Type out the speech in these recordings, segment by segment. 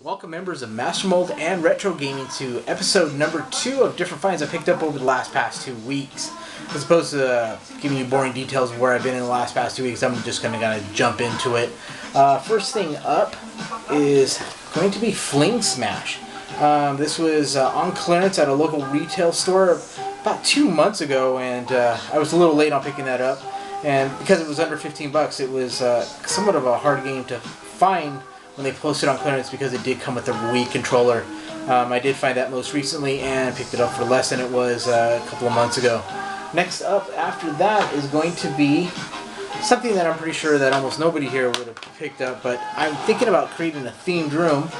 Welcome members of Master Mold and Retro Gaming to episode number 2 of different finds I picked up over the last past 2 weeks. As opposed to giving you boring details of where I've been in the last past 2 weeks, I'm just going to jump into it. First thing up is going to be Flea Smash. This was on clearance at a local retail store about 2 months ago, and I was a little late on picking that up. And because it was under 15 bucks, it was somewhat of a hard game to find when they posted on clearance because it did come with a Wii controller. I did find that most recently and picked it up for less than it was a couple of months ago. Next up after that is going to be something that I'm pretty sure that almost nobody here would have picked up, but I'm thinking about creating a themed room,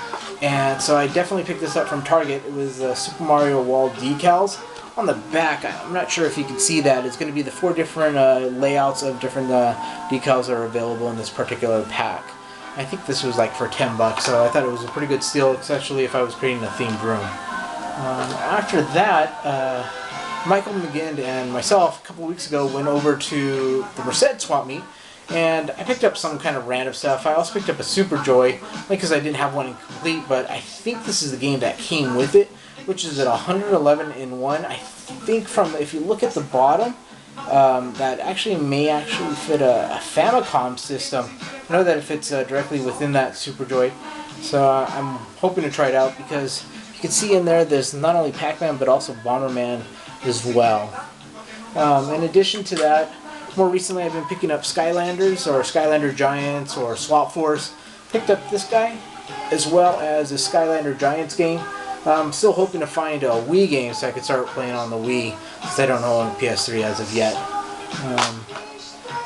and so I definitely picked this up from Target. It was Super Mario wall decals. On the back, I'm not sure if you can see that, it's going to be the 4 different layouts of different decals that are available in this particular pack. I think this was like for 10 bucks, so I thought it was a pretty good steal, especially if I was creating a themed room. After that, Michael McGinn and myself a couple weeks ago went over to the Merced swap meet, and I picked up some kind of random stuff. I also picked up a Super Joy, because I didn't have one incomplete, but I think this is the game that came with it, which is at 111 in 1. I think if you look at the bottom, that may actually fit a Famicom system. I know that it fits directly within that Super Joy, so I'm hoping to try it out because you can see in there there's not only Pac-Man but also Bomberman as well. In addition to that, more recently I've been picking up Skylanders or Skylander Giants or Swap Force. Picked up this guy as well as a Skylander Giants game. I'm still hoping to find a Wii game so I could start playing on the Wii, since I don't own a PS3 as of yet.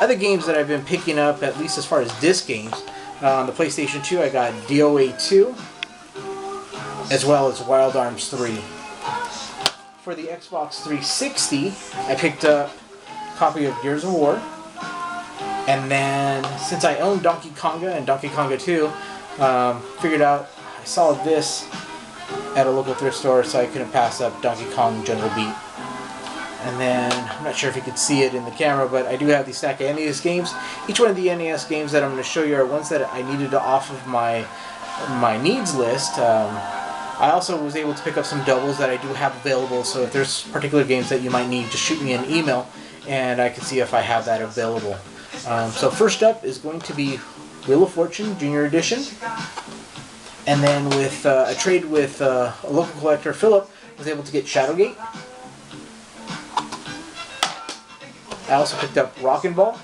Other games that I've been picking up, at least as far as disc games, on the PlayStation 2 I got DOA 2, as well as Wild Arms 3. For the Xbox 360, I picked up a copy of Gears of War, and then since I own Donkey Konga and Donkey Konga 2, figured out I saw this at a local thrift store, so I couldn't pass up Donkey Kong Jungle Beat. And then, I'm not sure if you can see it in the camera, but I do have the stack of NES games. Each one of the NES games that I'm going to show you are ones that I needed off of my needs list. I also was able to pick up some doubles that I do have available, so if there's particular games that you might need, just shoot me an email and I can see if I have that available. So first up is going to be Wheel of Fortune Junior Edition. And then with a trade with a local collector, Philip, was able to get Shadowgate. I also picked up Rockin' Ball.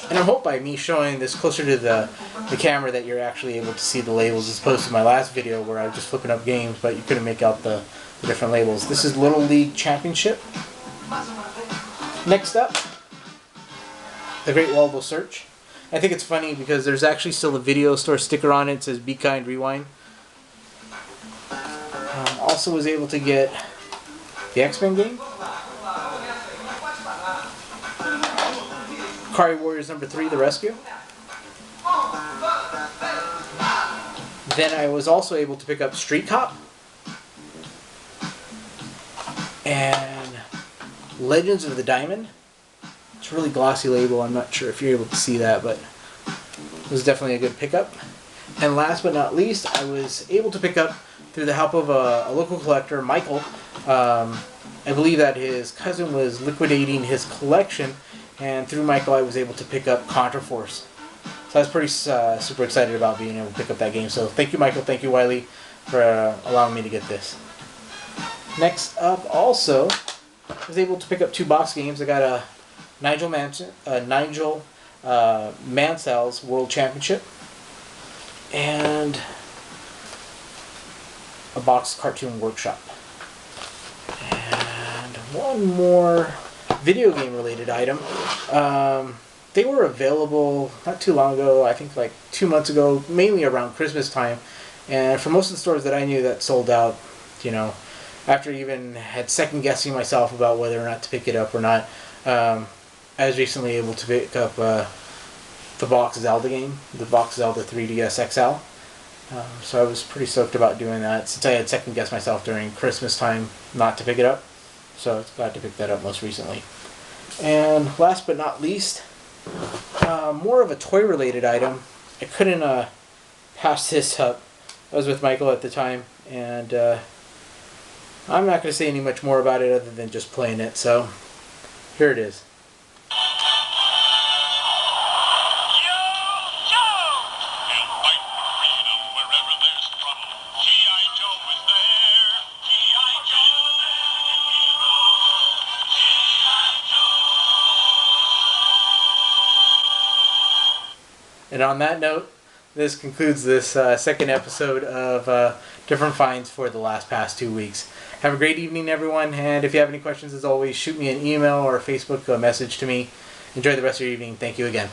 And I hope by me showing this closer to the camera that you're actually able to see the labels, as opposed to my last video where I was just flipping up games but you couldn't make out the different labels. This is Little League Championship. Next up, The Great Waldo Search. I think it's funny because there's actually still a video store sticker on it. It says Be Kind Rewind. Also was able to get the X-Men game. Kari Warriors number 3, The Rescue. Then I was also able to pick up Street Cop. And Legends of the Diamond. It's a really glossy label. I'm not sure if you're able to see that, but it was definitely a good pickup. And last but not least, I was able to pick up, through the help of a local collector, Michael. I believe that his cousin was liquidating his collection, and through Michael I was able to pick up Contra Force. So I was pretty super excited about being able to pick up that game. So thank you, Michael. Thank you, Wiley, for allowing me to get this. Next up, also, I was able to pick up 2 box games. I got a Nigel Mansell's World Championship and a box Cartoon Workshop. And one more video game related item. They were available not too long ago, I think like 2 months ago, mainly around Christmas time. And for most of the stores that I knew, that sold out, after even had second guessing myself about whether or not to pick it up or not. I was recently able to pick up the box Zelda game, the box Zelda 3DS XL. So I was pretty stoked about doing that, since I had second guessed myself during Christmas time not to pick it up. So I was glad to pick that up most recently. And last but not least, more of a toy related item. I couldn't pass this up. I was with Michael at the time, and I'm not going to say any much more about it other than just playing it. So here it is. And on that note, this concludes this second episode of Different Finds for the last past 2 weeks. Have a great evening, everyone. And if you have any questions, as always, shoot me an email or a Facebook message to me. Enjoy the rest of your evening. Thank you again.